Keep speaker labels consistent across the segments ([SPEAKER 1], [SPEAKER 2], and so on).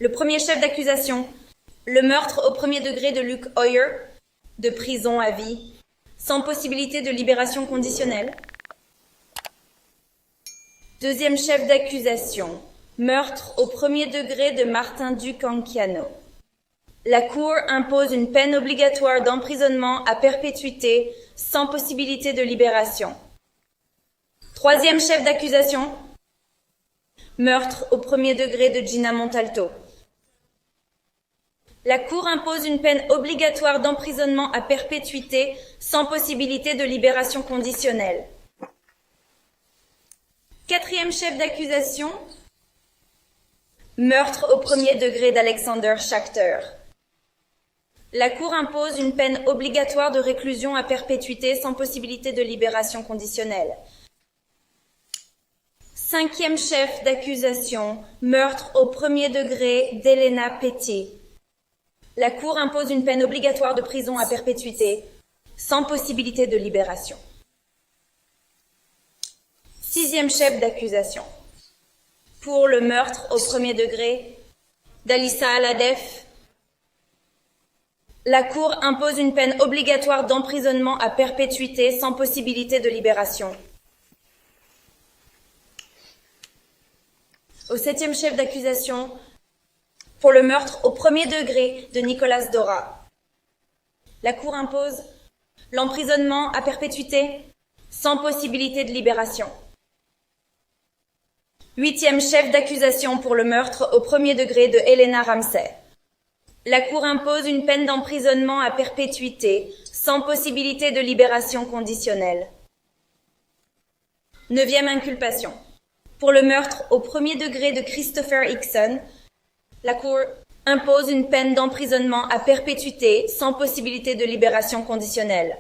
[SPEAKER 1] Le premier chef d'accusation, le meurtre au premier degré de Luke Hoyer, de prison à vie, sans possibilité de libération conditionnelle. Deuxième chef d'accusation, meurtre au premier degré de Martin Ducanquiano. La Cour impose une peine obligatoire d'emprisonnement à perpétuité sans possibilité de libération. Troisième chef d'accusation, meurtre au premier degré de Gina Montalto. La Cour impose une peine obligatoire d'emprisonnement à perpétuité sans possibilité de libération conditionnelle. Quatrième chef d'accusation, meurtre au premier degré d'Alexander Schachter. La Cour impose une peine obligatoire de réclusion à perpétuité sans possibilité de libération conditionnelle. Cinquième chef d'accusation, meurtre au premier degré d'Elena Petit. La Cour impose une peine obligatoire de prison à perpétuité sans possibilité de libération. Sixième chef d'accusation, pour le meurtre au premier degré d'Alissa Aladef. La Cour impose une peine obligatoire d'emprisonnement à perpétuité sans possibilité de libération. Au septième chef d'accusation, pour le meurtre au premier degré de Nicolas Dora. La Cour impose l'emprisonnement à perpétuité sans possibilité de libération. Huitième chef d'accusation pour le meurtre au premier degré de Helena Ramsey. La Cour impose une peine d'emprisonnement à perpétuité sans possibilité de libération conditionnelle. Neuvième inculpation. Pour le meurtre au premier degré de Christopher Hickson, la Cour impose une peine d'emprisonnement à perpétuité sans possibilité de libération conditionnelle.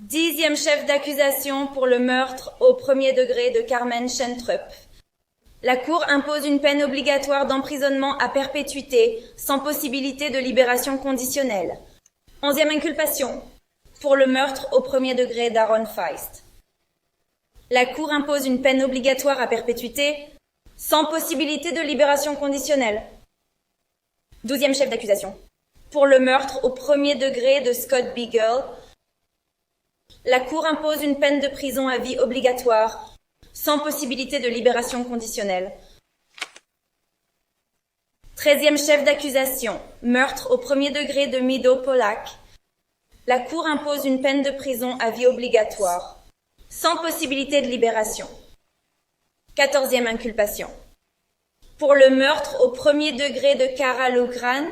[SPEAKER 1] Dixième chef d'accusation pour le meurtre au premier degré de Carmen Schentrup. La Cour impose une peine obligatoire d'emprisonnement à perpétuité sans possibilité de libération conditionnelle. Onzième inculpation pour le meurtre au premier degré d'Aaron Feist. La Cour impose une peine obligatoire à perpétuité sans possibilité de libération conditionnelle. Douzième chef d'accusation pour le meurtre au premier degré de Scott Beagle. La Cour impose une peine de prison à vie obligatoire sans possibilité de libération conditionnelle. Treizième chef d'accusation, meurtre au premier degré de Mido Polak. La Cour impose une peine de prison à vie obligatoire, sans possibilité de libération. Quatorzième inculpation. Pour le meurtre au premier degré de Cara Loughran,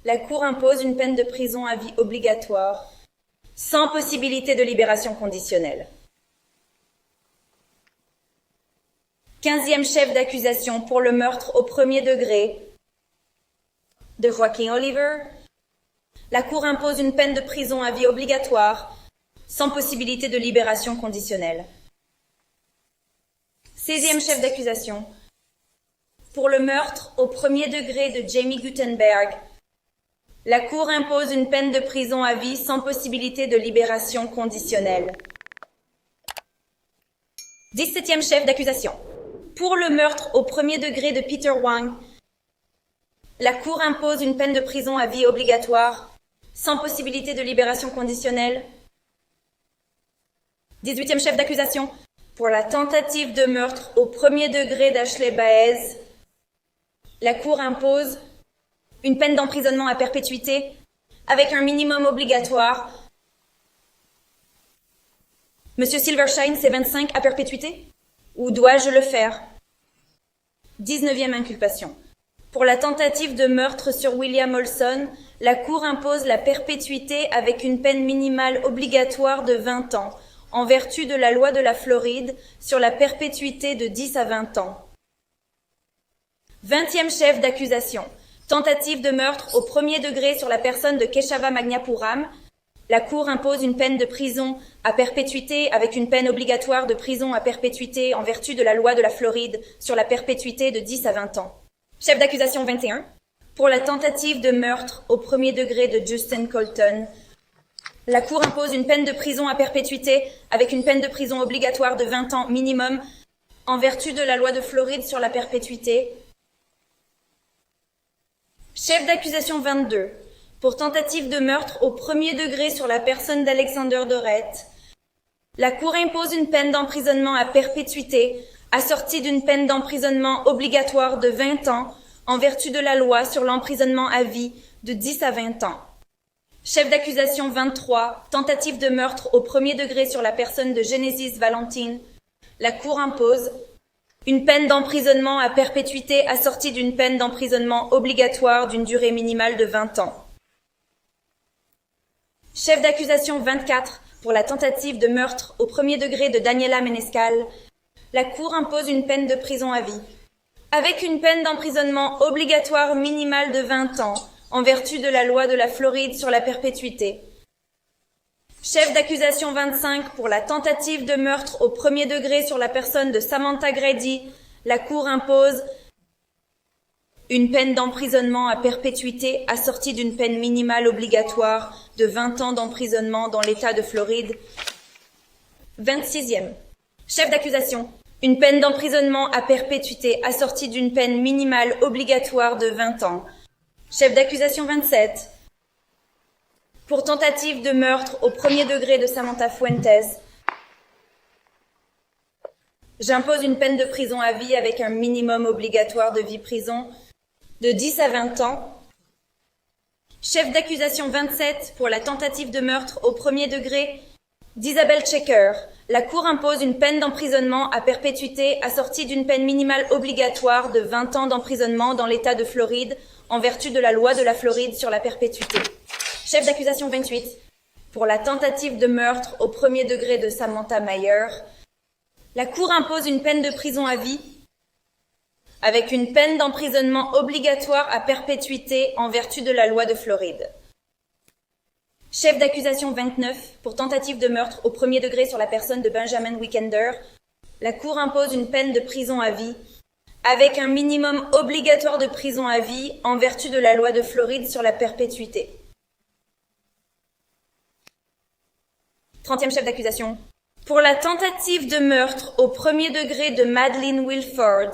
[SPEAKER 1] la Cour impose une peine de prison à vie obligatoire, sans possibilité de libération conditionnelle. Quinzième chef d'accusation pour le meurtre au premier degré de Joaquin Oliver. La Cour impose une peine de prison à vie obligatoire, sans possibilité de libération conditionnelle. Seizième chef d'accusation pour le meurtre au premier degré de Jamie Guttenberg. La Cour impose une peine de prison à vie sans possibilité de libération conditionnelle. 17e chef d'accusation. Pour le meurtre au premier degré de Peter Wang, la Cour impose une peine de prison à vie obligatoire, sans possibilité de libération conditionnelle. 18e chef d'accusation. Pour la tentative de meurtre au premier degré d'Ashley Baez, la Cour impose une peine d'emprisonnement à perpétuité avec un minimum obligatoire. Monsieur Silvershine, c'est 25 à perpétuité? Ou dois-je le faire? 19e inculpation. Pour la tentative de meurtre sur William Olson, la Cour impose la perpétuité avec une peine minimale obligatoire de 20 ans, en vertu de la loi de la Floride sur la perpétuité de 10 à 20 ans. 20e chef d'accusation. Tentative de meurtre au premier degré sur la personne de Keshava Magnapuram. La Cour impose une peine de prison à perpétuité avec une peine obligatoire de prison à perpétuité en vertu de la loi de la Floride sur la perpétuité de 10 à 20 ans. Chef d'accusation 21. Pour la tentative de meurtre au premier degré de Justin Colton, La Cour impose une peine de prison à perpétuité avec une peine de prison obligatoire de 20 ans minimum en vertu de la loi de Floride sur la perpétuité. Chef d'accusation 22. Pour tentative de meurtre au premier degré sur la personne d'Alexander Dorette, la Cour impose une peine d'emprisonnement à perpétuité assortie d'une peine d'emprisonnement obligatoire de 20 ans en vertu de la loi sur l'emprisonnement à vie de 10 à 20 ans. Chef d'accusation 23, tentative de meurtre au premier degré sur la personne de Genesis Valentine, la Cour impose une peine d'emprisonnement à perpétuité assortie d'une peine d'emprisonnement obligatoire d'une durée minimale de 20 ans. Chef d'accusation 24, pour la tentative de meurtre au premier degré de Daniela Menescal, la Cour impose une peine de prison à vie, avec une peine d'emprisonnement obligatoire minimale de 20 ans, en vertu de la loi de la Floride sur la perpétuité. Chef d'accusation 25, pour la tentative de meurtre au premier degré sur la personne de Samantha Grady, la Cour impose une peine d'emprisonnement à perpétuité assortie d'une peine minimale obligatoire de 20 ans d'emprisonnement dans l'État de Floride. 26e. Chef d'accusation. Une peine d'emprisonnement à perpétuité assortie d'une peine minimale obligatoire de 20 ans. Chef d'accusation 27. Pour tentative de meurtre au premier degré de Samantha Fuentes, j'impose une peine de prison à vie avec un minimum obligatoire de vie prison de 10 à 20 ans. Chef d'accusation 27 pour la tentative de meurtre au premier degré d'Isabelle Checker. La Cour impose une peine d'emprisonnement à perpétuité assortie d'une peine minimale obligatoire de 20 ans d'emprisonnement dans l'État de Floride en vertu de la loi de la Floride sur la perpétuité. Chef d'accusation 28 pour la tentative de meurtre au premier degré de Samantha Mayer. La Cour impose une peine de prison à vie avec une peine d'emprisonnement obligatoire à perpétuité en vertu de la loi de Floride. Chef d'accusation 29 pour tentative de meurtre au premier degré sur la personne de Benjamin Weekender. La Cour impose une peine de prison à vie avec un minimum obligatoire de prison à vie en vertu de la loi de Floride sur la perpétuité. 30e chef d'accusation. Pour la tentative de meurtre au premier degré de Madeleine Wilford,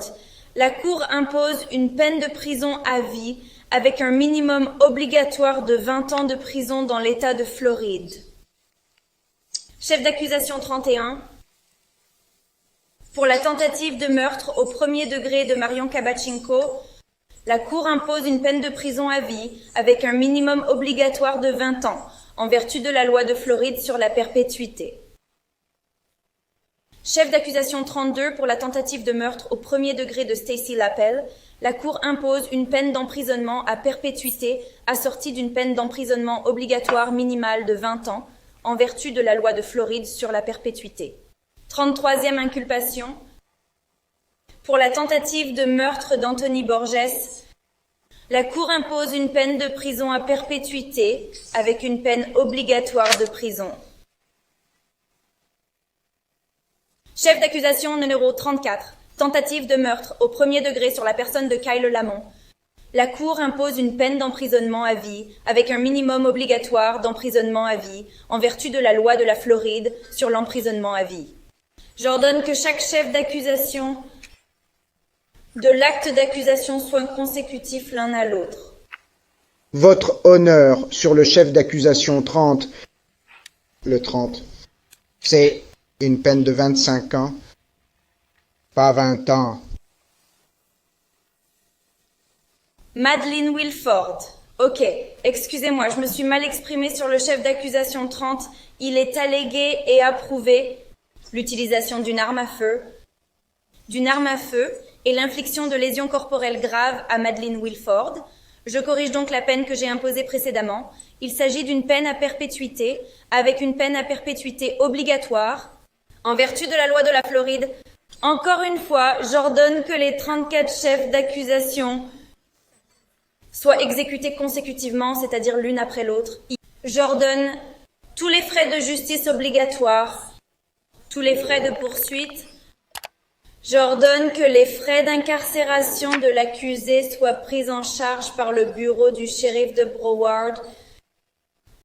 [SPEAKER 1] la Cour impose une peine de prison à vie avec un minimum obligatoire de 20 ans de prison dans l'État de Floride. Chef d'accusation 31. Pour la tentative de meurtre au premier degré de Marion Kabachenko, la Cour impose une peine de prison à vie avec un minimum obligatoire de 20 ans, en vertu de la loi de Floride sur la perpétuité. Chef d'accusation 32 pour la tentative de meurtre au premier degré de Stacy Lappel, la Cour impose une peine d'emprisonnement à perpétuité assortie d'une peine d'emprisonnement obligatoire minimale de 20 ans, en vertu de la loi de Floride sur la perpétuité. 33e inculpation. Pour la tentative de meurtre d'Anthony Borges, la Cour impose une peine de prison à perpétuité avec une peine obligatoire de prison. Chef d'accusation numéro 34. Tentative de meurtre au premier degré sur la personne de Kyle Lamont. La Cour impose une peine d'emprisonnement à vie avec un minimum obligatoire d'emprisonnement à vie en vertu de la loi de la Floride sur l'emprisonnement à vie. J'ordonne que chaque chef d'accusation de l'acte d'accusation soit consécutif l'un à l'autre.
[SPEAKER 2] Votre honneur sur le chef d'accusation 30, le 30, c'est une peine de 25 ans, pas 20 ans.
[SPEAKER 1] Madeleine Wilford. Ok, excusez-moi, je me suis mal exprimée sur le chef d'accusation 30. Il est allégué et approuvé l'utilisation d'une arme à feu et l'infliction de lésions corporelles graves à Madeleine Wilford. Je corrige donc la peine que j'ai imposée précédemment. Il s'agit d'une peine à perpétuité avec une peine à perpétuité obligatoire en vertu de la loi de la Floride. Encore une fois, j'ordonne que les 34 chefs d'accusation soient exécutés consécutivement, c'est-à-dire l'une après l'autre. J'ordonne tous les frais de justice obligatoires, tous les frais de poursuite. J'ordonne que les frais d'incarcération de l'accusé soient pris en charge par le bureau du shérif de Broward